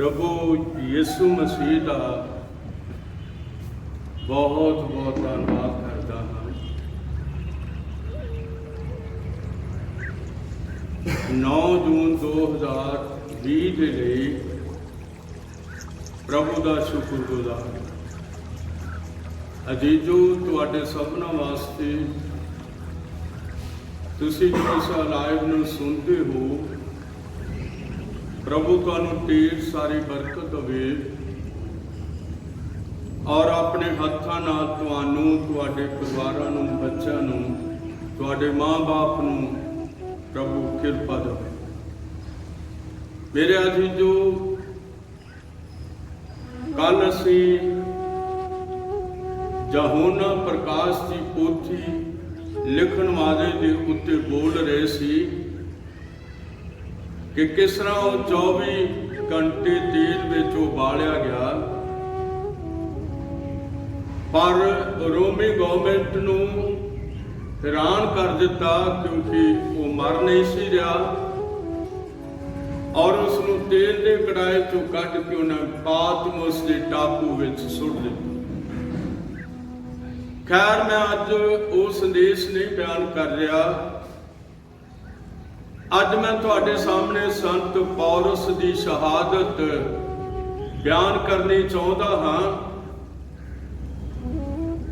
प्रभु यीशु मसीह का बहुत बहुत धन्यवाद करता हाँ। 9 जून 2020 के लिए प्रभु का शुक्रगुजार। अजीजो तुहाडे सबना वास्ते तुसी जो इस लाइव नूं सुनते हो, प्रभु तुहानूं ढेर सारी बरकत देवे और अपने हत्थां नाल तुहानूं तुहाडे परिवारां नूं बच्चों नूं तुहाडे माँ बाप नूं प्रभु किरपा देवे। मेरे अजीजो, कल असीं यूहन्ना प्रकाश की पोथी लिखण वाले दे उत्ते बोल रहे सी कि किस तरह वो 24 घंटे तेल में उबालिया गया, पर रोमी गवर्नमेंट नूं हैरान कर दिता क्योंकि वो मर नहीं सी रहा और उसनूं तेल के कड़ाए चों कढ़ के उन्हें पातमोस के टापू में सुट दिता। खैर, मैं अज वो संदेश नहीं बयान कर रहा। अज मैं तुहाडे सामने संत पौलुस की शहादत बयान करनी चाहता हाँ,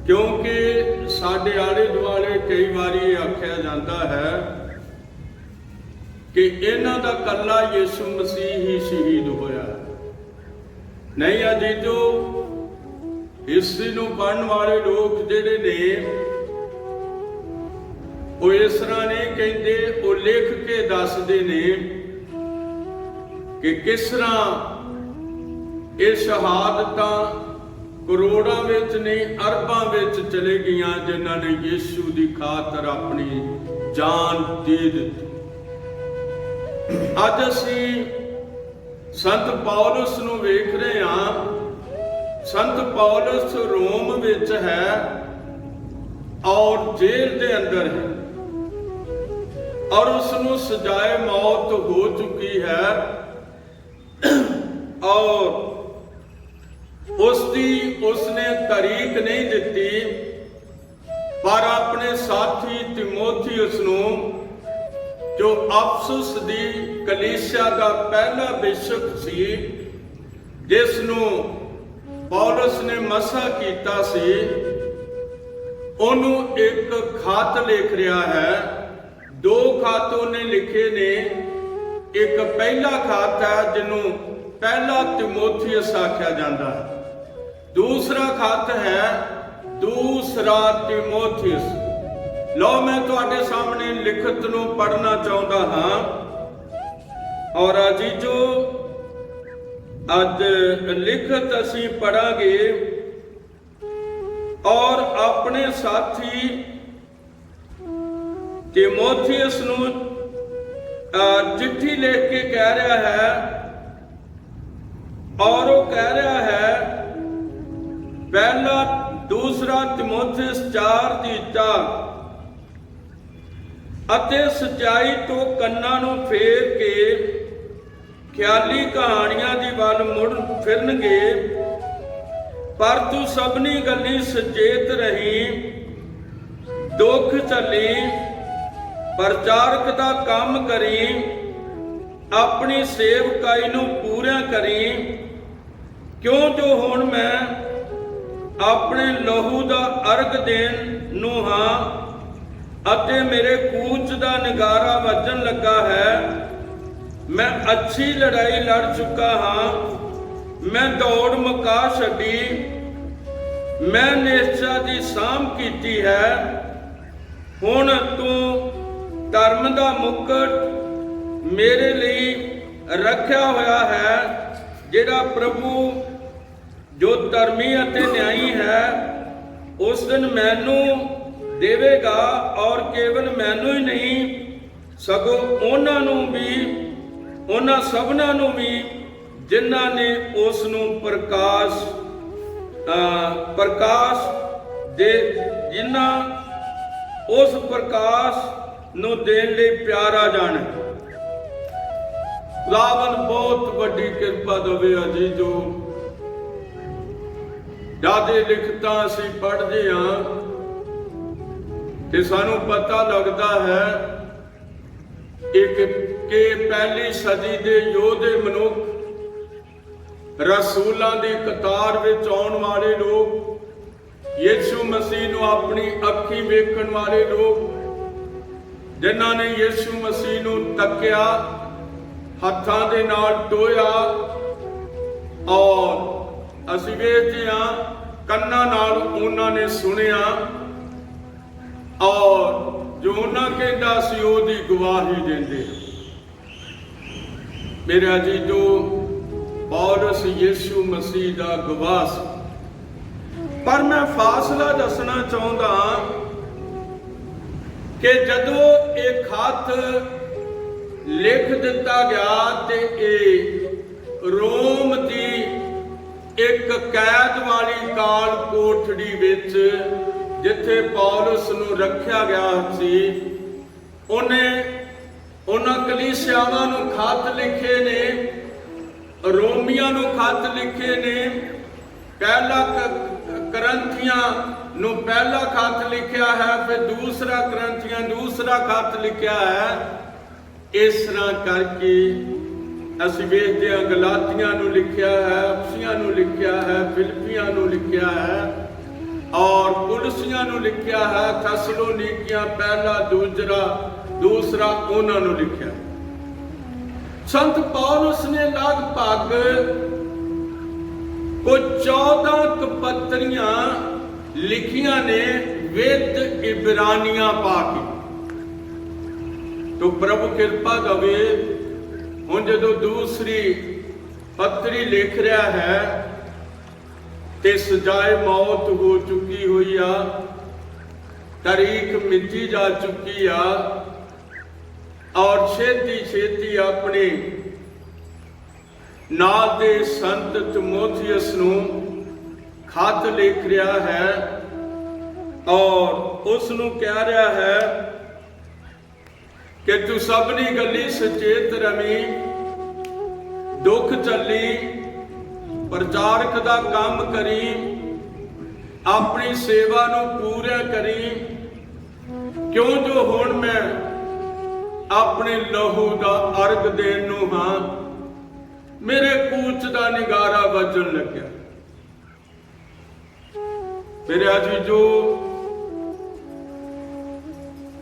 क्योंकि साडे आले दुआले कई बारी आख्या जाता है कि इन्हां दा कल्ला यीशु मसीह ही शहीद होया। नहीं अजीजो, हिस्ट्री नूं पढ़न वाले लोग जिहड़े ने वो इस तरह नहीं कहते, वो लिख के दसदे ने कि किस तरह ये शहादतां करोड़ां विच नहीं अरबां विच चले गईयां जिन्हां ने यीशु की खातर अपनी जान दे दी। अज असीं संत पौलुस नूं वेख रहे हां। संत पौलुस रोम विच है और जेल के अंदर है और उसनूं सजाए मौत हो चुकी है और उसने तारीख नहीं दी, पर अपने साथी तिमोथियुस नूं जो अफसुस दी कलीसिया का पहला बिशप सी, जिसनूं पौलुस ने मसा कीता सी, उन्होंने एक खत लिख रहा है। 2 खत उन्हें लिखे ने। एक पहला खत है जिन्हों पहला तिमोथियुस आख्या जाता है, दूसरा खत है दूसरा तिमोथियुस। लो, मैं तुहाडे सामने लिखत नूं पढ़ना चाहता हाँ। और अजीजो, अज लिखत असीं पढ़ांगे और अपने साथी तिमोथियुस नूं चिट्ठी लिख के कह रहा है और वो कह रहा है पहला दूसरा तिमोथियुस 4:4 अते सच्चाई तो कन्ना नूं फेर के ख्याली कहानियां दी वल मुड़ फिरनगे, पर तू सबनी गल्ली सचेत रही, दुख झली, प्रचारक दा काम करी, अपनी सेवकाई नूं पूरा करी, क्यों जो हुण मैं अपने लहू दा अर्घ देण नूं हां अते मेरे कूच दा नगारा वजन लगा है। मैं अच्छी लड़ाई लड़ चुका हाँ, मैं दौड़ मुका छड्डी, मैं निश्चा की साम कीती है। हुण तू धर्म का मुकुट मेरे लिए रखा होया है, जिहड़ा प्रभु जो धर्मी अते न्यायी है उस दिन मैनू देवेगा, और केवल मैनू ही नहीं सगों उन्हां सबना नूं भी जिन्हां ने उस नूं प्रकाश दे जिन्हां उस प्रकाश नूं देण लई प्यारा जाने। ਖੁਦਾਵੰਦ ਬਹੁਤ ਵੱਡੀ ਕਿਰਪਾ ਦੇਵੇ ਜੀ। ਜੋ ਜਿਆਦੇ ਲਿਖਤਾਂ ਅਸੀਂ ਪੜ੍ਹਦੇ ਹਾਂ ਤੇ ਸਾਨੂੰ ਪਤਾ ਲੱਗਦਾ ਹੈ ਕਿ ਪਹਿਲੀ ਸਦੀ ਦੇ ਯੋਧੇ ਮਨੁੱਖ, ਰਸੂਲਾਂ ਦੀ ਕਤਾਰ ਵਿੱਚ ਆਉਣ ਵਾਲੇ ਲੋਕ, ਯਿਸੂ ਮਸੀਹ ਨੂੰ ਆਪਣੀ ਅੱਖੀਂ ਵੇਖਣ ਵਾਲੇ ਲੋਕ, ਜਿਨ੍ਹਾਂ ਨੇ ਯਿਸੂ ਮਸੀਹ ਨੂੰ ਤੱਕਿਆ, ਹੱਥਾਂ ਦੇ ਨਾਲ ਟੋਇਆ, ਔਰ ਅਸੀਂ ਵੇਖਦੇ ਹਾਂ ਕੰਨਾਂ ਨਾਲ ਉਹਨਾਂ ਨੇ ਸੁਣਿਆ, ਔਰ ਜੋ ਉਹਨਾਂ ਕਹਿੰਦਾ ਸੀ ਉਹਦੀ ਗਵਾਹੀ ਦਿੰਦੇ। ਮੇਰਾ ਜੀ, ਜੋ ਪੌਲਸ ਯਿਸੂ ਮਸੀਹ ਦਾ ਗਵਾਹ ਸੀ। ਪਰ ਮੈਂ ਫਾਸਲਾ ਦੱਸਣਾ ਚਾਹੁੰਦਾ ਕਿ ਜਦੋਂ ਇਹ ਖਤ ਲਿਖ ਦਿੱਤਾ ਗਿਆ ਤੇ ਇਹ ਰੋਮ ਦੀ ਇੱਕ ਕੈਦ ਵਾਲੀ ਕਾਲ ਕੋਠੜੀ ਵਿੱਚ, ਜਿੱਥੇ ਪੌਲਸ ਨੂੰ ਰੱਖਿਆ ਗਿਆ ਸੀ, ਉਹਨਾਂ ਕਲੀਸਿਆਵਾਂ ਨੂੰ ਖਤ ਲਿਖੇ ਨੇ, ਰੋਮੀਆਂ ਨੂੰ ਖਤ ਲਿਖੇ ਨੇ, ਪਹਿਲਾ ਕਰੰਥੀਆਂ ਨੂੰ ਪਹਿਲਾ ਖਤ ਲਿਖਿਆ ਹੈ, ਫਿਰ ਦੂਸਰਾ ਕਰੰਥੀਆਂ ਦੂਸਰਾ ਖਤ ਲਿਖਿਆ ਹੈ। ਇਸ ਤਰ੍ਹਾਂ ਕਰਕੇ ਅਸੀਂ ਵੇਖਦੇ ਹਾਂ ਗਲਾਤੀਆਂ ਨੂੰ ਲਿਖਿਆ ਹੈ, ਅਫਸੀਆਂ ਨੂੰ ਲਿਖਿਆ ਹੈ, ਫਿਲਿੱਪੀਆਂ ਨੂੰ ਲਿਖਿਆ ਹੈ, ਔਰ ਕੁਲਸੀਆਂ ਨੂੰ ਲਿਖਿਆ ਹੈ, ਥੈਸਲੋਨੀਕੀਆਂ ਪਹਿਲਾ ਦੂਸਰਾ ਉਹਨਾਂ ਨੂੰ ਲਿਖਿਆ। ਸੰਤ ਪੌਲਸ ਨੇ ਲਗਭਗ ਕੋਈ 14 ਪੱਤਰੀਆਂ ਲਿਖੀਆਂ ਨੇ ਵਿਦ ਇਬਰਾਨੀਆਂ ਪਾ ਕੇ। ਤੋ ਪ੍ਰਭੂ ਕਿਰਪਾ ਦੇਵੇ, ਹੁਣ ਜਦੋਂ ਦੂਸਰੀ ਪੱਤਰੀ ਲਿਖ ਰਿਹਾ ਹੈ ਤੇ ਸਜ਼ਾਏ ਮੌਤ ਹੋ ਚੁੱਕੀ ਹੋਈ ਆ, ਤਾਰੀਖ ਮਿਤੀ ਜਾ ਚੁੱਕੀ ਆ, ਔਰ ਛੇਤੀ ਆਪਣੇ ਨਾਲ ਦੇ ਸੰਤ ਤਿਮੋਥੀਅਸ ਨੂੰ ਖਤ ਲਿਖ ਰਿਹਾ ਹੈ, ਔਰ ਉਸ ਨੂੰ ਕਹਿ ਰਿਹਾ ਹੈ ਕਿ ਤੂੰ ਸਭਨੀ ਗੱਲੀ ਸੁਚੇਤ ਰਵੀਂ, ਦੁੱਖ ਝੱਲੀ, ਪ੍ਰਚਾਰਕ ਦਾ ਕੰਮ ਕਰੀ, ਆਪਣੀ ਸੇਵਾ ਨੂੰ ਪੂਰਾ ਕਰੀ, ਕਿਉਂ ਜੋ ਹੁਣ ਮੈਂ ਆਪਣੇ ਲਹੂ ਦਾ ਅਰਗ ਦੇਣ ਨੂੰ ਹਾਂ, ਮੇਰੇ ਕੂਚ ਦਾ ਨਿਗਾਰਾ ਵੱਜਣ ਲੱਗਿਆ। ਮੇਰੇ ਅੱਜ ਜੋ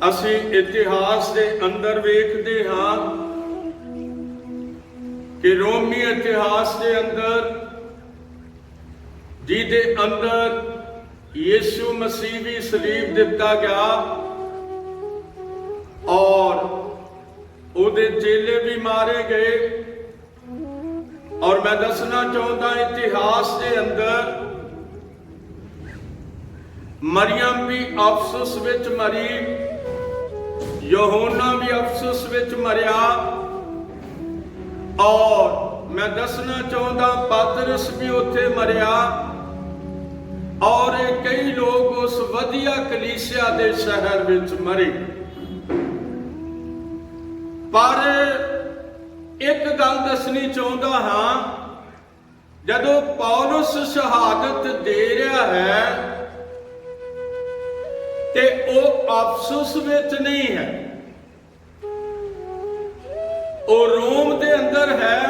ਅਸੀਂ ਇਤਿਹਾਸ ਦੇ ਅੰਦਰ ਵੇਖਦੇ ਹਾਂ ਕਿ ਰੋਮੀ ਇਤਿਹਾਸ ਦੇ ਅੰਦਰ, ਜਿਹਦੇ ਅੰਦਰ ਯਿਸੂ ਮਸੀਹ ਵੀ ਸਲੀਬ ਦਿੱਤਾ ਗਿਆ ਔਰ ਉਹਦੇ ਚੇਲੇ ਵੀ ਮਾਰੇ ਗਏ, ਔਰ ਮੈਂ ਦੱਸਣਾ ਚਾਹੁੰਦਾ ਇਤਿਹਾਸ ਦੇ ਅੰਦਰ ਮਰੀਅਮ ਵੀ ਅਫਸੋਸ ਵਿੱਚ ਮਰੀ, ਯਹੋਨਾ ਵੀ ਅਫਸੋਸ ਵਿੱਚ ਮਰਿਆ, ਔਰ ਮੈਂ ਦੱਸਣਾ ਚਾਹੁੰਦਾ ਪਤਰਸ ਵੀ ਉੱਥੇ ਮਰਿਆ, ਔਰ ਕਈ ਲੋਕ ਉਸ ਵਧੀਆ ਕਲੀਸਿਆ ਦੇ ਸ਼ਹਿਰ ਵਿੱਚ ਮਰੇ। ਪਰ ਇੱਕ ਗੱਲ ਦੱਸਣੀ ਚਾਹੁੰਦਾ ਹਾਂ, ਜਦੋਂ ਪੌਲਸ ਸ਼ਹਾਦਤ ਦੇ ਰਿਹਾ ਹੈ ਤੇ ਉਹ ਅਫਸੋਸ ਵਿੱਚ ਨਹੀਂ ਹੈ, ਉਹ ਰੋਮ ਦੇ ਅੰਦਰ ਹੈ,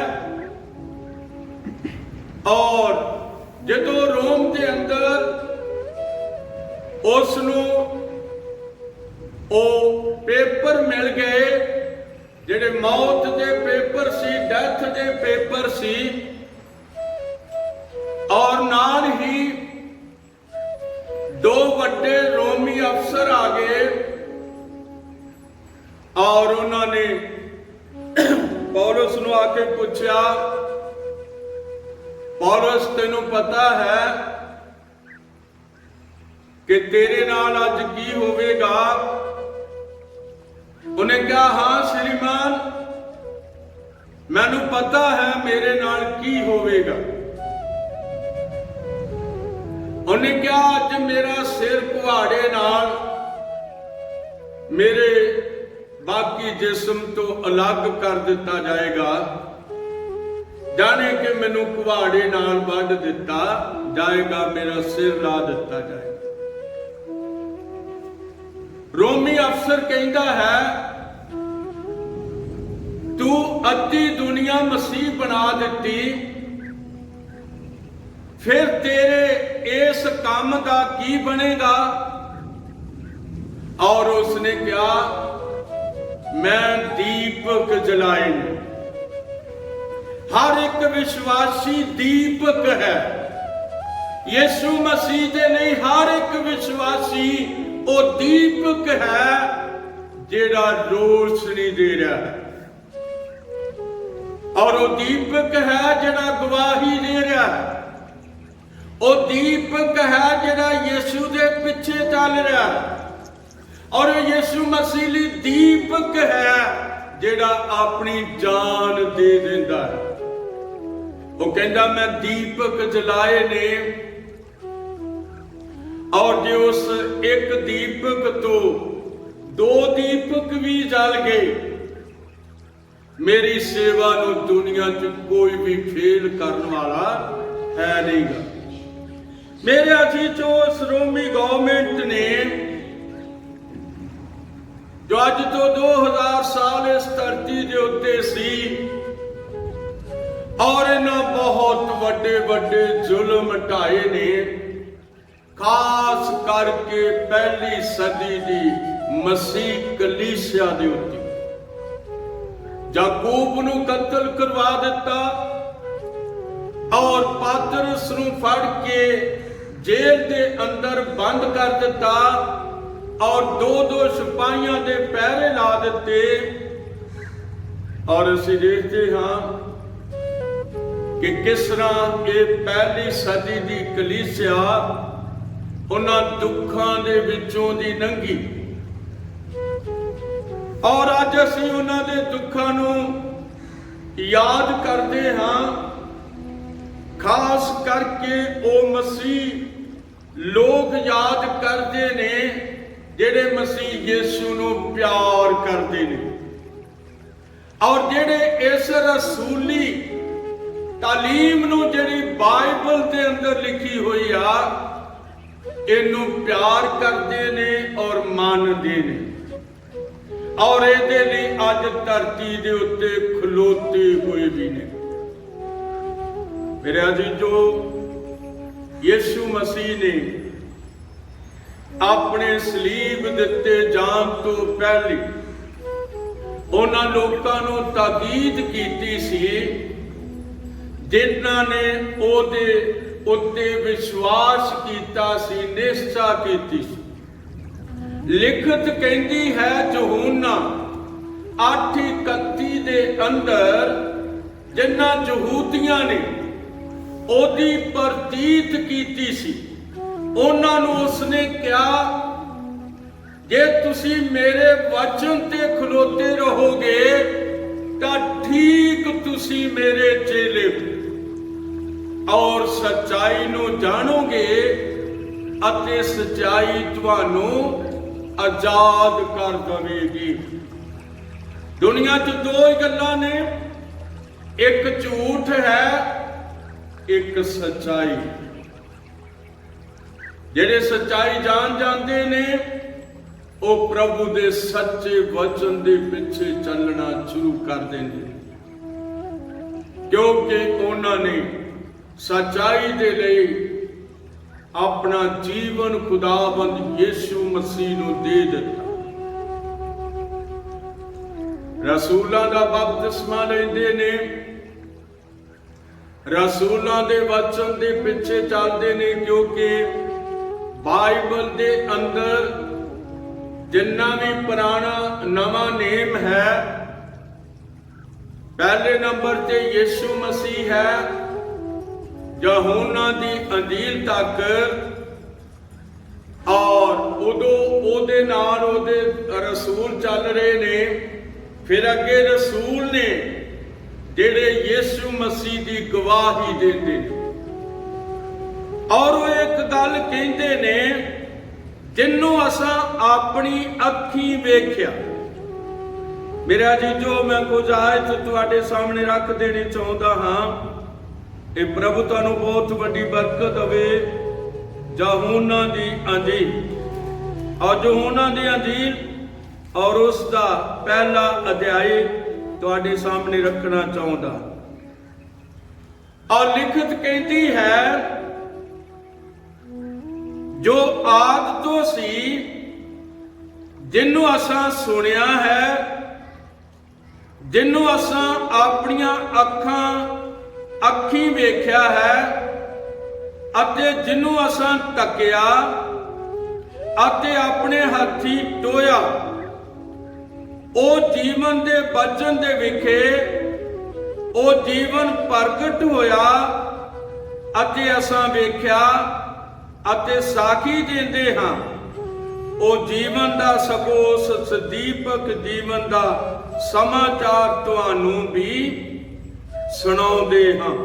ਔਰ ਜਦੋਂ ਰੋਮ ਦੇ ਅੰਦਰ ਉਸ ਨੂੰ ਉਹ ਪੇਪਰ ਮਿਲ ਗਏ, ਜਿਹੜੇ ਮੌਤ ਦੇ ਪੇਪਰ ਸੀ, ਡੈਥ ਦੇ ਪੇਪਰ ਸੀ, ਔਰ ਨਾਲ ਹੀ 2 ਵੱਡੇ ਰੋਮੀ ਅਫਸਰ ਆ ਗਏ, ਔਰ ਉਹਨਾਂ ਨੇ ਪੌਲਸ ਨੂੰ ਆ ਕੇ ਪੁੱਛਿਆ, ਪੌਲਸ ਤੈਨੂੰ ਪਤਾ ਹੈ ਕਿ ਤੇਰੇ ਨਾਲ ਅੱਜ ਕੀ ਹੋਵੇਗਾ? ਉਹਨੇ ਕਿਹਾ, ਹਾਂ ਸ਼੍ਰੀਮਾਨ, ਮੈਨੂੰ ਪਤਾ ਹੈ ਮੇਰੇ ਨਾਲ ਕੀ ਹੋਵੇਗਾ। ਉਹਨੇ ਕਿਹਾ, ਅੱਜ ਮੇਰਾ ਸਿਰ ਕੁਹਾੜੇ ਨਾਲ ਮੇਰੇ बाकी जिस्म तो अलग कर दिता जाएगा, जाने कि मैनू कुहाड़े नाल वढ दिता जाएगा, मेरा सिर ला दिता जाएगा। रोमी अफसर कहता है, तू अद्धी दुनिया मसीह बना दी, फिर तेरे इस काम का की बनेगा? और उसने कहा, मैं दीपक जलाए। हर एक विश्वासी दीपक है। यीशु मसीह दे नहीं, हर एक विश्वासी वो दीपक है जेड़ा रोशनी दे रहा है, और वो दीपक है जेड़ा गवाही दे रहा है। वो दीपक है जेड़ा यीशु दे पीछे चल रहा है, और यीशु मसीह ली दीपक है जेड़ा अपनी जान दे देंदा है। वो कहता, मैं दीपक जलाए ने, और जो उस एक दीपक तो दो दीपक भी जल गए, मेरी सेवा नूं दुनिया च कोई भी फेल करने वाला है नहींगा। मेरे अजी जो रोमी गवर्नमेंट ने जो अज तो 2000 साल इस धरती के उत्ते सी, और इन्हां बहुत वड्डे वड्डे जुल्म ढाए ने, खास करके पहली सदी की मसीह कलीसिया दे उत्ते। याकूब नूं कत्ल करवा दिता, और पतरस नूं फड़ के जेल के अंदर बंद कर दिता, और दो दो सिपाहियों के पहरे ला दिते। और असीं देखते हाँ कि किस तरह ये पहली सदी की कलीसिया उन्हां दुखां दे विचों दी लंघी, और अज असीं उन्हां दे दुखां नूं याद करते हाँ। खास करके वो मसीह लोग याद करते ने जेड़े मसीह यीशु नूं प्यार करते ने, और जेड़े इस रसूली तालीम नूं जेड़ी बाइबल के अंदर लिखी हुई आ, इनू प्यार करते ने और मानते ने, और इहदे लई अज धरती दे उत्ते खलोते हुए भी ने। मेरे अजीजो, यीशु मसीह ने अपने सलीब दिते जान तो पहले उन्हां लोकां नूं ताकीद कीती सी जिन्हां ने ओहदे उत्ते विश्वास कीता सी, निश्चा कीती सी। लिखत कहती है यूहन्ना 8:31 दे अंदर, जिन्हां यहूदियां ने ओदी प्रतीत कीती सी, उन्हां नूं उसने कहा, जे तुसी मेरे वचन ते खलोते रहोगे तां ठीक तुसी मेरे चेले हो, और सच्चाई नूं जानोगे अते सच्चाई तुहानूं आजाद कर देवेगी। दुनिया च दो ही गल्लां ने, एक झूठ है, एक सच्चाई। जेड़े सच्चाई जान जाते ने वो प्रभु दे सच्चे वचन दे पिछे चलना शुरू कर देंगे, क्योंकि उन्होंने सच्चाई दे लई अपना जीवन खुदाबंद यीशु मसीह नूं दे दिता। रसूलां दा बपतिस्मा लैंदे ने, रसूलां दे वचन दे पिछे चलते ने, क्योंकि बाइबल दे अंदर जिन्ना भी पुराना नवा नेम है, पहले नंबर ते यीशु मसीह है, यूहन्ना दी अंजील तक, और उदों ओदे नाल ओदे रसूल चल रहे ने। फिर अगे रसूल ने जेड़े यीशु मसीह की गवाही देंदे ने, और वो एक गल कहते ने, जिन्हों असां अपनी अखीं वेख्या मेरे अजीजो, मैं कुछ आयत तुहाडे सामने रख देनी चाहुंदा हां। ये प्रभु तुहानू बहुत वड्डी बरकत देवे। यूहन्ना दी अंजील और यूहन्ना दी अंजील और उसका पहला अध्याय तुहाडे सामने रखना चाहुंदा। और लिखत कहती है, जो आद तो सी जिन्नू असां सुनिया है, जिन्नू असां अपनियां अखीं वेख्या है, अते जिन्नू असां तकिया अते अपने हथी टोया, ओ जीवन दे बचन दे विखे ओ जीवन प्रगट होया अते असां वेख्या अते साखी देंदे हां। ओ जीवन दा सगों उस सदीपक जीवन दा समाचार तुहानू भी सुणाउंदे हां।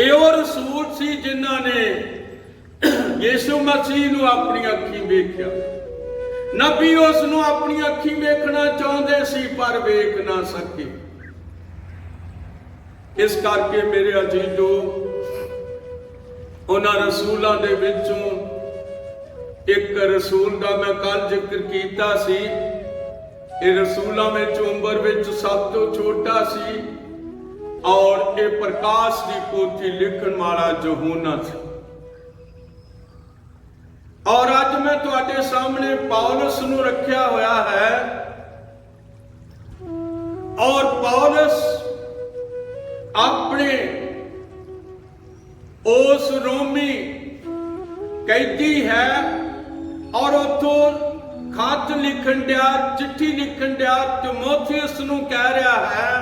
एहो रसूल सी जिन्हां ने यीशु मसीह नू अपनी अखीं वेख्या। नबी उस नू अपनी अखीं वेखना चाहुंदे सी पर वेख ना सके। इस करके मेरे अजीजो, उन्हां रसूलां दे विचों एक रसूल का मैं कल जिक्र किया सी। ये रसूलां में उम्र विच सब तो छोटा सी और ये प्रकाश की पोथी लिखण वाला यूहन्ना सी। और अज मैं तुहाडे सामने पौलुस नूं रखिया होया है। और पौलुस अपने उस रोमी कैदी है और उथों खत लिखण दिया, चिट्ठी लिखण दिया तीमुथियुस नूं कह रहा है,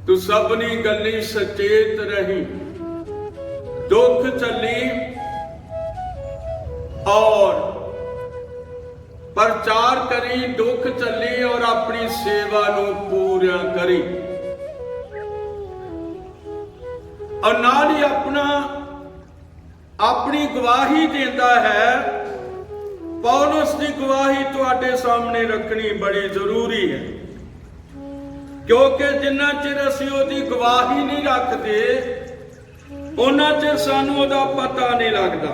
तू सबनी गल्ली सचेत रही, दुख चली और प्रचार करी, दुख चली और अपनी सेवा नूं पूरा करी। और नाल ही अपनी गवाही देता है। पौलुस की गवाही तुहाडे सामने रखनी बड़ी जरूरी है, क्योंकि जिन्ना चिर असीं उहदी गवाही नहीं रखते उन्ना चिर सानू उहदा पता नहीं लगता।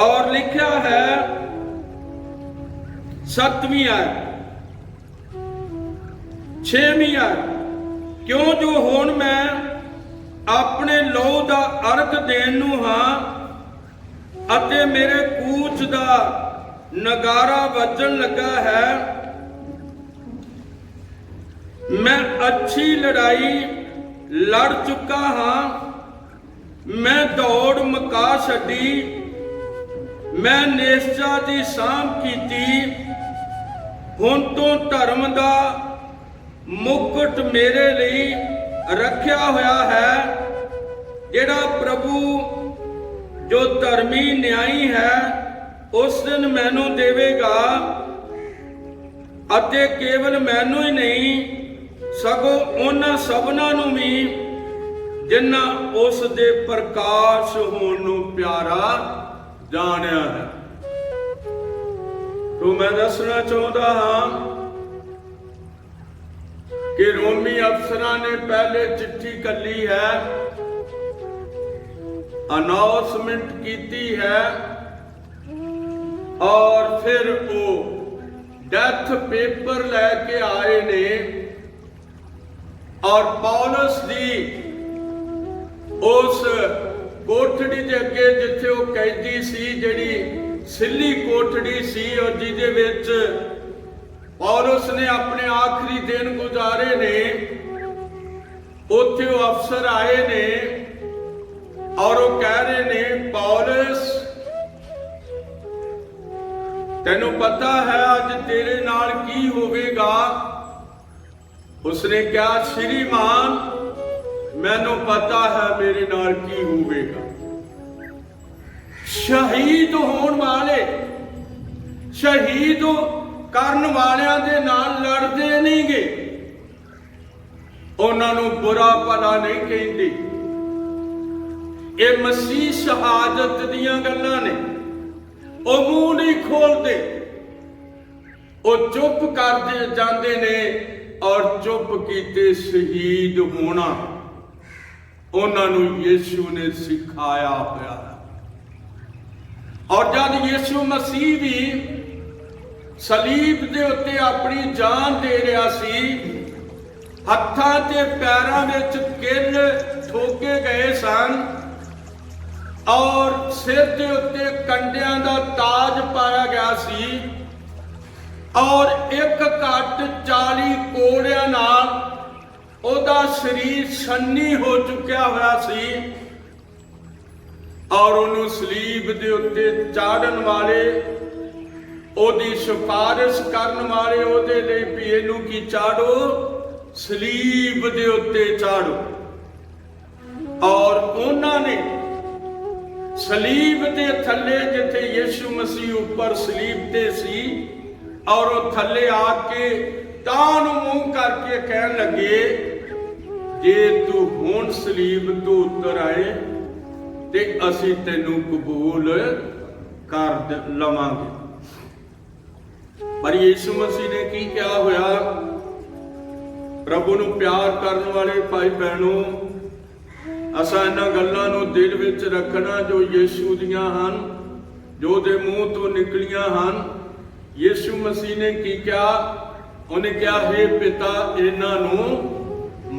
और लिखा है 7वीं आयत 6वीं आयत, क्यों जो हुण मैं अपने लहू दा अर्घ देण नूं हां अते मेरे कूच दा नगारा वजन लगा है। मैं अच्छी लड़ाई लड़ चुका हां, मैं दौड़ मुका छड्डी, मैं निश्चा दी सांभ कीती। हुण तो धर्म दा मुकुट मेरे लिए रखिया होया है, जेड़ा प्रभु जो धर्मी न्यायी है उस दिन मैनू देवेगा। अते केवल मैनू ही नहीं सगों उन्हां सबनां नूं भी जिन्हां उस दे प्रकाश होण नूं प्यारा जानिया है। तो मैं दसना चाहुंदा हां कि रोमी अफसरां ने पहले चिट्ठी कली है, अनाउंसमेंट की है और फिर वो डेथ पेपर लैके आए ने। और पौलुस दी उस कोठड़ी के अगे जिथे वो कैदी सी, जिहड़ी सिल्ली कोठड़ी सी और जिहदे विच पौलुस ने अपने आखिरी दिन गुजारे ने, उत्थे वो अफसर आए ने और वो कह रहे ने, पौलुस तेनू पता है अज तेरे नाल की होवेगा? उसने कहा, श्रीमान मैनू पता है मेरे नाल की होवेगा। शहीद होने वाले, शहीद करन वालियां दे नाल लड़दे नहीं गे, उन्हां नूं बुरा भला नहीं कहंदे। ये मसीह शहादत दियां गल्लां ने, ओ मूंह नहीं खोलदे। ਉਹ ਚੁੱਪ ਕਰਦੇ ਜਾਂਦੇ ਨੇ ਔਰ ਚੁੱਪ ਕੀਤੇ ਸ਼ਹੀਦ ਹੋਣਾ ਉਹਨਾਂ ਨੂੰ ਯੀਸ਼ੂ ਨੇ ਸਿਖਾਇਆ ਹੋਇਆ। ਔਰ ਜਦ ਯੀਸ਼ੂ ਮਸੀਹ ਵੀ ਸਲੀਬ ਦੇ ਉੱਤੇ ਆਪਣੀ ਜਾਨ ਦੇ ਰਿਹਾ ਸੀ, ਹੱਥਾਂ ਤੇ ਪੈਰਾਂ ਵਿੱਚ ਕਿੱਲ ਠੋਕੇ ਗਏ ਸਨ ਔਰ ਸਿਰ ਦੇ ਉੱਤੇ ਕੰਡਿਆਂ ਦਾ ਤਾਜ ਪਾਇਆ ਗਿਆ ਸੀ ਔਰ ਇੱਕ ਘੱਟ 40 ਕੋੜਿਆਂ ਨਾਲ ਉਹਦਾ ਸਰੀਰ ਛੰਨੀ ਹੋ ਚੁੱਕਿਆ ਹੋਇਆ ਸੀ ਔਰ ਉਹਨੂੰ ਸਲੀਬ ਦੇ ਉੱਤੇ ਚਾੜਨ ਵਾਲੇ, ਉਹਦੀ ਸਿਫਾਰਿਸ਼ ਕਰਨ ਵਾਲੇ ਉਹਦੇ ਲਈ ਵੀ ਇਹਨੂੰ ਕੀ ਚਾੜੋ, ਸਲੀਬ ਦੇ ਉੱਤੇ ਚਾੜੋ। ਔਰ ਉਹਨਾਂ ਨੇ ਸਲੀਬ ਦੇ ਥੱਲੇ, ਜਿੱਥੇ ਯੀਸ਼ੂ ਮਸੀਹ ਉੱਪਰ ਸਲੀਬ ਤੇ ਸੀ, ਔਰ ਉਹ ਥੱਲੇ ਆ ਕੇ ਤਾਂ ਨੂੰ ਮੂੰਹ ਕਰਕੇ ਕਹਿਣ ਲੱਗੇ, ਜੇ ਤੂੰ ਹੁਣ ਸਲੀਬ ਤੋਂ ਉਤਰ ਆਏ ਤੇ ਅਸੀਂ ਤੈਨੂੰ ਕਬੂਲ ਕਰ ਲਵਾਂਗੇ। ਪਰ ਯੀਸ਼ੂ ਮਸੀਹ ਨੇ ਕੀ ਕਿਹਾ ਹੋਇਆ? ਪ੍ਰਭੂ ਨੂੰ ਪਿਆਰ ਕਰਨ ਵਾਲੇ ਭਾਈ ਭੈਣੋ, ਅਸਾਂ ਇਹਨਾਂ ਗੱਲਾਂ ਨੂੰ ਦਿਲ ਵਿੱਚ ਰੱਖਣਾ ਜੋ ਯੀਸ਼ੂ ਦੀਆਂ ਹਨ, ਜੋ ਉਹਦੇ ਮੂੰਹ ਤੋਂ ਨਿਕਲੀਆਂ ਹਨ। ਯੀਸ਼ੂ ਮਸੀਹ ਨੇ ਕੀ ਕਿਹਾ? ਉਹਨੇ ਕਿਹਾ, ਹੇ ਪਿਤਾ, ਇਹਨਾਂ ਨੂੰ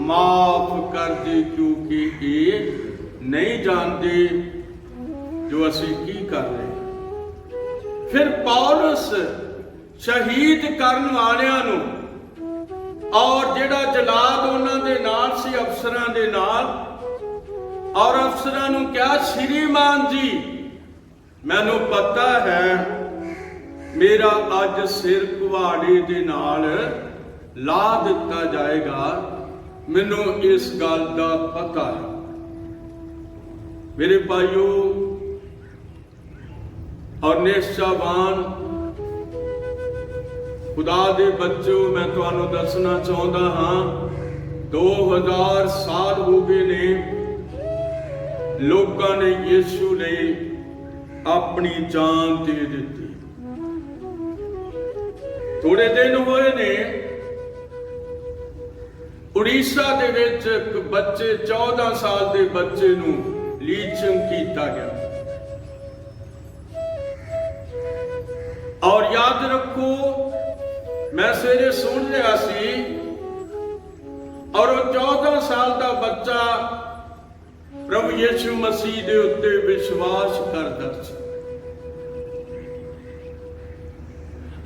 ਮਾਫ ਕਰ ਦੇ ਕਿਉਂਕਿ ਇਹ ਨਹੀਂ ਜਾਣਦੇ ਜੋ ਅਸੀਂ ਕੀ ਕਰ ਰਹੇ। ਫਿਰ ਪੌਲਸ ਸ਼ਹੀਦ ਕਰਨ ਵਾਲਿਆਂ ਨੂੰ ਔਰ ਜਿਹੜਾ ਜਲਾਦ ਉਹਨਾਂ ਦੇ ਨਾਲ ਸੀ, ਅਫਸਰਾਂ ਦੇ ਨਾਲ, ਔਰ ਅਫਸਰਾਂ ਨੂੰ ਕਿਹਾ, ਸ਼੍ਰੀਮਾਨ ਜੀ, ਮੈਨੂੰ ਪਤਾ ਹੈ ਮੇਰਾ ਅੱਜ ਸਿਰ ਕੁਹਾੜੇ ਦੇ ਨਾਲ ਲਾ ਦਿੱਤਾ ਜਾਏਗਾ, ਮੈਨੂੰ ਇਸ ਗੱਲ ਦਾ ਪਤਾ ਹੈ। ਮੇਰੇ ਭਾਈਓ ਔਰ ਨਿਸ਼ਚਾਵਾਨ ਖੁਦਾ ਦੇ ਬੱਚਿਓ, ਮੈਂ ਤੁਹਾਨੂੰ ਦੱਸਣਾ ਚਾਹੁੰਦਾ ਹਾਂ, 2000 ਸਾਲ ਹੋ ਗਏ ਨੇ ਲੋਕਾਂ ਨੇ ਯੀਸ਼ੂ ਲਈ ਆਪਣੀ ਜਾਨ ਦੇ ਦਿੱਤੀ। ਥੋੜੇ ਦਿਨ ਹੋਏ ਨੇ ਉੜੀਸਾ ਦੇ ਵਿੱਚ ਇੱਕ ਬੱਚੇ, 14 ਸਾਲ ਦੇ ਬੱਚੇ ਨੂੰ ਲੀਚਿੰਗ ਕੀਤਾ ਗਿਆ। ਔਰ ਯਾਦ ਰੱਖੋ, ਮੈਂ ਸਵੇਰੇ ਸੁਣ ਰਿਹਾ ਸੀ ਔਰ ਉਹ 14 ਸਾਲ ਦਾ ਬੱਚਾ ਪ੍ਰਭੂ ਯੀਸ਼ੂ ਮਸੀਹ ਦੇ ਉੱਤੇ ਵਿਸ਼ਵਾਸ ਕਰਦਾ ਸੀ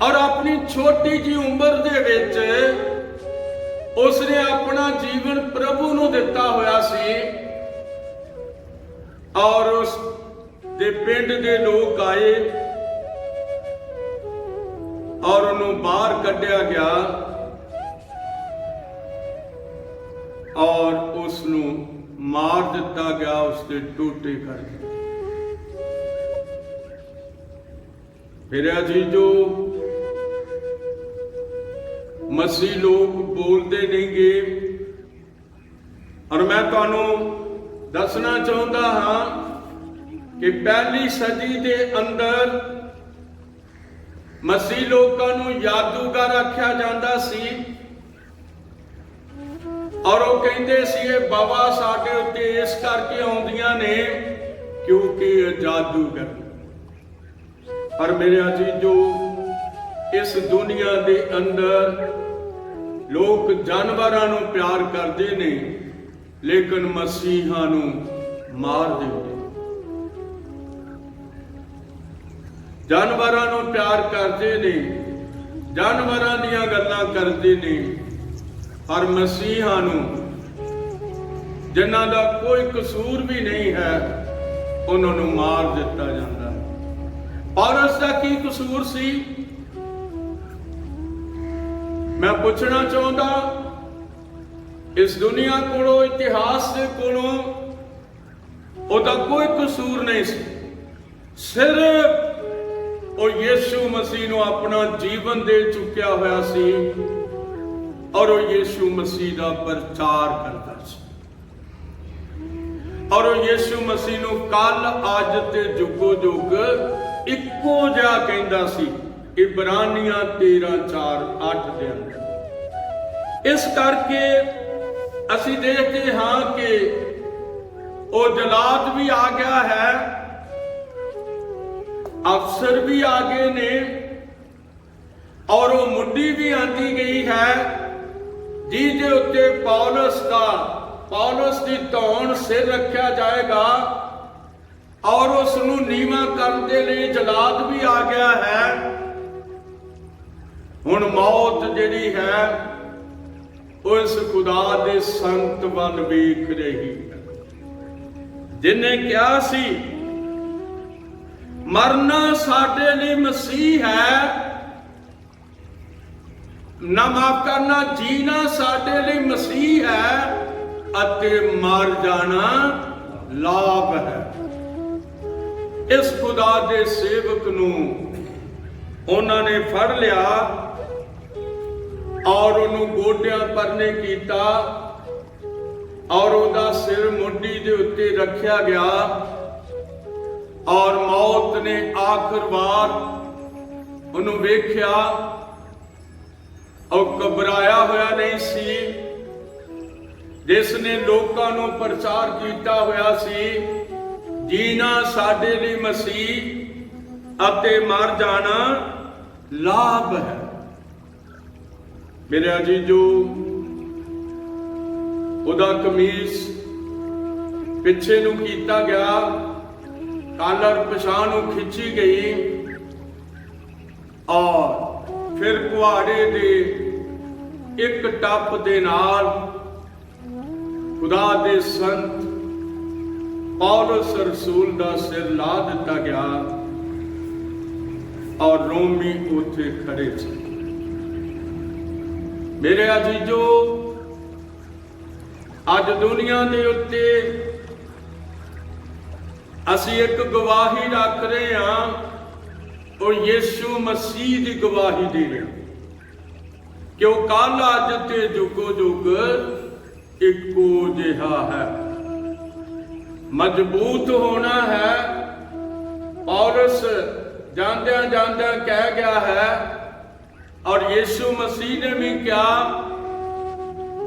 ਔਰ ਆਪਣੀ ਛੋਟੀ ਜਿਹੀ ਉਮਰ ਦੇ ਵਿੱਚ ਉਸਨੇ ਆਪਣਾ ਜੀਵਨ ਪ੍ਰਭੂ ਨੂੰ ਦਿੱਤਾ ਹੋਇਆ ਸੀ। ਔਰ ਉਸ ਦੇ ਪਿੰਡ ਦੇ ਲੋਕ ਆਏ ਔਰ ਉਹਨੂੰ ਬਾਹਰ ਕੱਢਿਆ ਗਿਆ ਔਰ ਉਸ ਨੂੰ ਮਾਰ ਦਿੱਤਾ ਗਿਆ, ਉਸ ਦੇ ਟੋਟੇ ਕਰਕੇ। ਫਿਰ ਅਜੀਜ਼ੋ, ਮਸੀਹ ਲੋਕ ਬੋਲਦੇ ਨਹੀਂਗੇ ਔਰ ਮੈਂ ਤੁਹਾਨੂੰ ਦੱਸਣਾ ਚਾਹੁੰਦਾ ਹਾਂ ਕਿ ਪਹਿਲੀ ਸਦੀ ਦੇ ਅੰਦਰ ਮਸੀਹ ਲੋਕਾਂ ਨੂੰ ਜਾਦੂਗਰ ਆਖਿਆ ਜਾਂਦਾ ਸੀ ਔਰ ਉਹ ਕਹਿੰਦੇ ਸੀ ਇਹ ਬਾਬਾ ਸਾਡੇ ਉੱਤੇ ਇਸ ਕਰਕੇ ਆਉਂਦੀਆਂ ਨੇ ਕਿਉਂਕਿ ਇਹ ਜਾਦੂਗਰ। ਪਰ ਮੇਰੇ ਅਜੀਜ਼ੋ, ਇਸ ਦੁਨੀਆ ਦੇ ਅੰਦਰ ਲੋਕ ਜਾਨਵਰਾਂ ਨੂੰ ਪਿਆਰ ਕਰਦੇ ਨੇ ਲੇਕਿਨ ਮਸੀਹਾਂ ਨੂੰ ਮਾਰ ਦਿੰਦੇ। ਜਾਨਵਰਾਂ ਨੂੰ ਪਿਆਰ ਕਰਦੇ ਨੇ, ਜਾਨਵਰਾਂ ਦੀਆਂ ਗੱਲਾਂ ਕਰਦੇ ਨੇ, ਪਰ ਮਸੀਹਾਂ ਨੂੰ ਜਿਨ੍ਹਾਂ ਦਾ ਕੋਈ ਕਸੂਰ ਵੀ ਨਹੀਂ ਹੈ ਉਹਨਾਂ ਨੂੰ ਮਾਰ ਦਿੱਤਾ ਜਾਂਦਾ। ਪੌਲਸ ਦਾ ਕੀ ਕਸੂਰ ਸੀ? ਮੈਂ ਪੁੱਛਣਾ ਚਾਹੁੰਦਾ, ਇਸ ਦੁਨੀਆ ਕੋਲੋਂ, ਇਤਿਹਾਸ ਦੇ ਕੋਲੋਂ ਉਹਦਾ ਕੋਈ ਕਸੂਰ ਨਹੀਂ ਸੀ। ਸਿਰਫ ਉਹ ਯੀਸ਼ੂ ਮਸੀਹ ਨੂੰ ਆਪਣਾ ਜੀਵਨ ਦੇ ਚੁੱਕਿਆ ਹੋਇਆ ਸੀ ਔਰ ਉਹ ਯੀਸ਼ੂ ਮਸੀਹ ਦਾ ਪ੍ਰਚਾਰ ਕਰਦਾ ਸੀ ਔਰ ਉਹ ਯੀਸ਼ੂ ਮਸੀਹ ਨੂੰ ਕੱਲ, ਅੱਜ ਤੇ ਜੁਗੋ ਜੁਗ ਇੱਕੋ ਜਿਹਾ ਕਹਿੰਦਾ ਸੀ ਇਬਰਾਨੀਆਂ 13:4-8 ਦੇ ਅੰਦਰ। ਇਸ ਕਰਕੇ ਅਸੀਂ ਦੇਖਦੇ ਹਾਂ ਕਿ ਉਹ ਜਲਾਦ ਵੀ ਆ ਗਿਆ ਹੈ, ਅਫਸਰ ਵੀ ਆ ਗਏ ਨੇ, ਔਰ ਉਹ ਮੁੰਡੀ ਵੀ ਆਂਦੀ ਗਈ ਹੈ ਜਿਹਦੇ ਉੱਤੇ ਪੌਲਸ ਦੀ ਧੌਣ ਸਿਰ ਰੱਖਿਆ ਜਾਏਗਾ, ਔਰ ਉਸ ਨੂੰ ਨੀਵਾਂ ਕਰਨ ਦੇ ਲਈ ਜਲਾਦ ਵੀ ਆ ਗਿਆ ਹੈ। ਹੁਣ ਮੌਤ ਜਿਹੜੀ ਹੈ ਉਸ ਖੁਦਾ ਦੇ ਸੰਤ ਵੱਲ ਵੇਖ ਰਹੀ ਹੈ, ਜਿਨੇ ਕਿਹਾ ਸੀ ਮਰਨਾ ਸਾਡੇ ਲਈ ਮਸੀਹ ਹੈ, ਨਾ ਮਾਫ ਕਰਨਾ ਜੀਣਾ ਸਾਡੇ ਲਈ ਮਸੀਹ ਹੈ, ਅਤੇ ਮਰ ਜਾਣਾ ਲਾਭ ਹੈ। ਇਸ ਖੁਦਾ ਦੇ ਸੇਵਕ ਨੂੰ ਉਹਨਾਂ ਨੇ ਫੜ ਲਿਆ ਔਰ ਉਹਨੂੰ ਗੋਡਿਆਂ ਪਰਨੇ ਕੀਤਾ, ਔਰ ਉਹਦਾ ਸਿਰ ਮੁੰਡੀ ਦੇ ਉੱਤੇ ਰੱਖਿਆ ਗਿਆ, ਔਰ ਮੌਤ ਨੇ ਆਖਰ ਵਾਰ ਉਹਨੂੰ ਵੇਖਿਆ। ਉਹ ਘਬਰਾਇਆ ਹੋਇਆ ਨਹੀਂ ਸੀ, ਜਿਸ ਨੇ ਲੋਕਾਂ ਨੂੰ ਪ੍ਰਚਾਰ ਕੀਤਾ ਹੋਇਆ ਸੀ ਜੀਣਾ ਸਾਡੇ ਲਈ ਮਸੀਹ ਅਤੇ ਮਰ ਜਾਣਾ ਲਾਭ ਹੈ। ਮੇਰੇ ਅਜੀਜ਼ੋ, ਉਹਦਾ ਕਮੀਜ਼ ਪਿੱਛੇ ਨੂੰ ਕੀਤਾ ਗਿਆ, ਕਾਲਰ ਪਛਾਣ ਨੂੰ ਖਿੱਚੀ ਗਈ, ਔਰ ਫਿਰ ਕੁਹਾੜੇ ਦੇ ਇੱਕ ਟੱਪ ਦੇ ਨਾਲ ਖੁਦਾ ਦੇ ਸੰਤ ਪੌਲਸ ਰਸੂਲ ਦਾ ਸਿਰ ਲਾ ਦਿੱਤਾ ਗਿਆ, ਔਰ ਰੋਮੀ ਉੱਥੇ ਖੜੇ ਸੀ। ਮੇਰੇ ਅਜੀਜ਼ੋ, ਅੱਜ ਦੁਨੀਆ ਦੇ ਉੱਤੇ ਅਸੀਂ ਇੱਕ ਗਵਾਹੀ ਰੱਖ ਰਹੇ ਹਾਂ, ਉਹ ਯਿਸੂ ਮਸੀਹ ਦੀ ਗਵਾਹੀ ਦੇ ਰਹੇ ਕਿ ਉਹ ਕੱਲ ਅੱਜ ਤੇ ਜੁਗੋ ਜੁਗ ਇੱਕੋ ਜਿਹਾ ਹੈ। ਮਜ਼ਬੂਤ ਹੋਣਾ ਹੈ। ਪੌਲਸ ਜਾਂਦਿਆਂ ਜਾਂਦਿਆਂ ਕਹਿ ਗਿਆ ਹੈ, ਔਰ ਯਿਸੂ ਮਸੀਹ ਨੇ ਵੀ ਕਿਹਾ,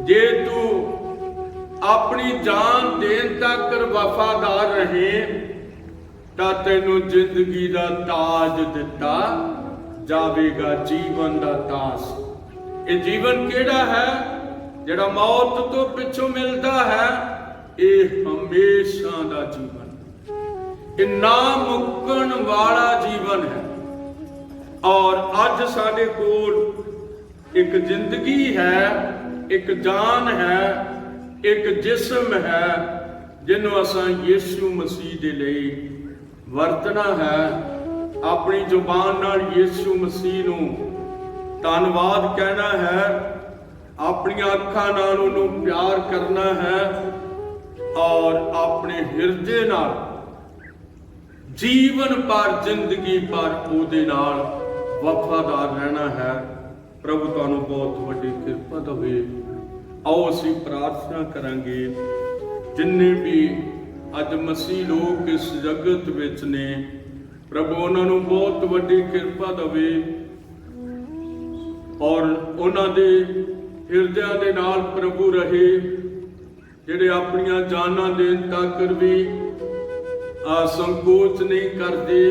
ਜੇ ਤੂੰ ਆਪਣੀ ਜਾਨ ਦੇਣ ਤੱਕ ਵਫਾਦਾਰ ਰਹੇ ਤਾਂ ਤੈਨੂੰ ਜ਼ਿੰਦਗੀ ਦਾ ਤਾਜ ਦਿੱਤਾ ਜਾਵੇਗਾ, ਜੀਵਨ ਦਾ ਤਾਜ। ਇਹ ਜੀਵਨ ਕਿਹੜਾ ਹੈ? ਜਿਹੜਾ ਮੌਤ ਤੋਂ ਪਿੱਛੋਂ ਮਿਲਦਾ ਹੈ। ਇਹ ਹਮੇਸ਼ਾ ਦਾ ਜੀਵਨ, ਇਹ ਨਾ ਮੁੱਕਣ ਵਾਲਾ ਜੀਵਨ ਹੈ। ਔਰ ਅੱਜ ਸਾਡੇ ਕੋਲ ਇੱਕ ਜ਼ਿੰਦਗੀ ਹੈ, ਇੱਕ ਜਾਨ ਹੈ, ਇੱਕ ਜਿਸਮ ਹੈ, ਜਿਹਨੂੰ ਅਸਾਂ ਯਿਸੂ ਮਸੀਹ ਦੇ ਲਈ ਵਰਤਣਾ ਹੈ। ਆਪਣੀ ਜ਼ੁਬਾਨ ਨਾਲ ਯਿਸੂ ਮਸੀਹ ਨੂੰ ਧੰਨਵਾਦ ਕਹਿਣਾ ਹੈ, ਆਪਣੀਆਂ ਅੱਖਾਂ ਨਾਲ ਉਹਨੂੰ ਪਿਆਰ ਕਰਨਾ ਹੈ, ਔਰ ਆਪਣੇ ਹਿਰਦੇ ਨਾਲ ਜੀਵਨ ਭਰ, ਜ਼ਿੰਦਗੀ ਭਰ ਉਹਦੇ ਨਾਲ ਵਫਾਦਾਰ ਰਹਿਣਾ ਹੈ। ਪ੍ਰਭੂ ਤੁਹਾਨੂੰ ਬਹੁਤ ਵੱਡੀ ਕਿਰਪਾ ਦੇਵੇ। ਆਓ ਅਸੀਂ ਪ੍ਰਾਰਥਨਾ ਕਰਾਂਗੇ। ਜਿੰਨੇ ਵੀ ਅੱਜ ਮਸੀਹ ਲੋਕ ਇਸ ਜਗਤ ਵਿੱਚ ਨੇ, ਪ੍ਰਭੂ ਉਹਨਾਂ ਨੂੰ ਬਹੁਤ ਵੱਡੀ ਕਿਰਪਾ ਦੇਵੇ, ਔਰ ਉਹਨਾਂ ਦੇ ਹਿਰਦਿਆਂ ਦੇ ਨਾਲ ਪ੍ਰਭੂ ਰਹੇ, ਜਿਹੜੇ ਆਪਣੀਆਂ ਜਾਨਾਂ ਦੇਣ ਤੱਕ ਵੀ ਸੰਕੋਚ ਨਹੀਂ ਕਰਦੇ,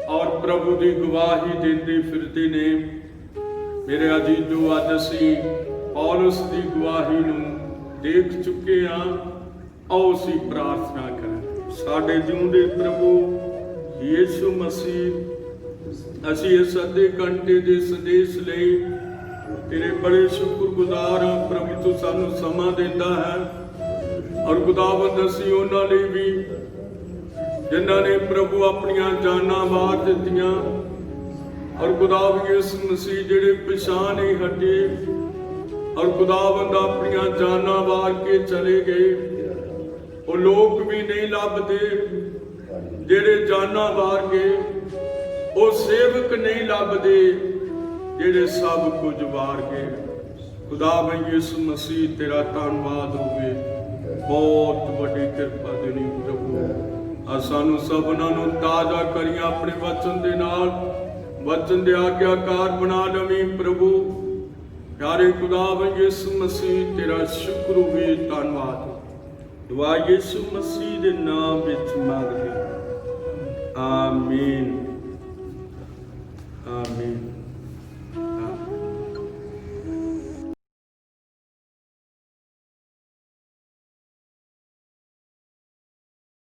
ਔਰ ਪ੍ਰਭੂ ਦੀ ਗਵਾਹੀ ਦਿੰਦੇ ਫਿਰਦੇ ਨੇ। ਮੇਰੇ ਅਜੀਜ਼ੋ, ਅੱਜ ਅਸੀਂ ਪੌਲਸ ਦੀ ਗਵਾਹੀ ਨੂੰ ਦੇਖ ਚੁੱਕੇ ਹਾਂ। ਆਓ ਅਸੀਂ ਪ੍ਰਾਰਥਨਾ ਕਰਾਂ। ਸਾਡੇ ਜਿਉਂਦੇ ਪ੍ਰਭੂ ਯਿਸੂ ਮਸੀਹ, ਅਸੀਂ ਇਸ ਅੱਧੇ ਘੰਟੇ ਦੇ ਸੰਦੇਸ਼ ਲਈ ਤੇਰੇ ਬੜੇ ਸ਼ੁਕਰਗੁਜ਼ਾਰ ਹਾਂ। ਪ੍ਰਭੂ ਤੂੰ ਸਾਨੂੰ ਸਮਾਂ ਦਿੰਦਾ ਹੈ, ਔਰ ਖੁਦਾਵੰਦ ਅਸੀਂ ਉਹਨਾਂ ਲਈ ਵੀ ਜਿਨ੍ਹਾਂ ਨੇ ਪ੍ਰਭੂ ਆਪਣੀਆਂ ਜਾਨਾਂ ਵਾਰ ਦਿੱਤੀਆਂ, ਔਰ ਖੁਦਾਵੰਦ ਯਿਸੂ ਮਸੀਹ ਜਿਹੜੇ ਪਿਛਾਂ ਨਹੀਂ ਹਟੇ, ਔਰ ਖੁਦਾਵੰਦ ਆਪਣੀਆਂ ਜਾਨਾਂ ਵਾਰ ਕੇ ਚਲੇ ਗਏ। ਉਹ ਲੋਕ ਵੀ ਨਹੀਂ ਲੱਭਦੇ ਜਿਹੜੇ ਜਾਨਾਂ ਵਾਰ ਗਏ, ਉਹ ਸੇਵਕ ਨਹੀਂ ਲੱਭਦੇ ਜਿਹੜੇ ਸਭ ਕੁਝ ਵਾਰ ਗਏ। ਖੁਦਾਵੰਦ ਯਿਸੂ ਮਸੀਹ ਤੇਰਾ ਧੰਨਵਾਦ ਹੋਵੇ। ਬਹੁਤ ਵੱਡੀ ਕਿਰਪਾ ਦੇਣੀ ਪ੍ਰਭੂ। ਸਾਨੂੰ ਸਭਨਾਂ ਨੂੰ ਤਾਜ਼ਾ ਕਰੀਆਂ ਆਪਣੇ ਵਚਨ ਦੇ ਨਾਲ, वचन दे आज्ञाकार बना लवी प्रभु। प्यारे खुदावन यीशु मसीह तेरा शुक्र भी धन्यवाद। दुआ यीशु मसीह दे नाम विच मंगदे। आमीन आमीन।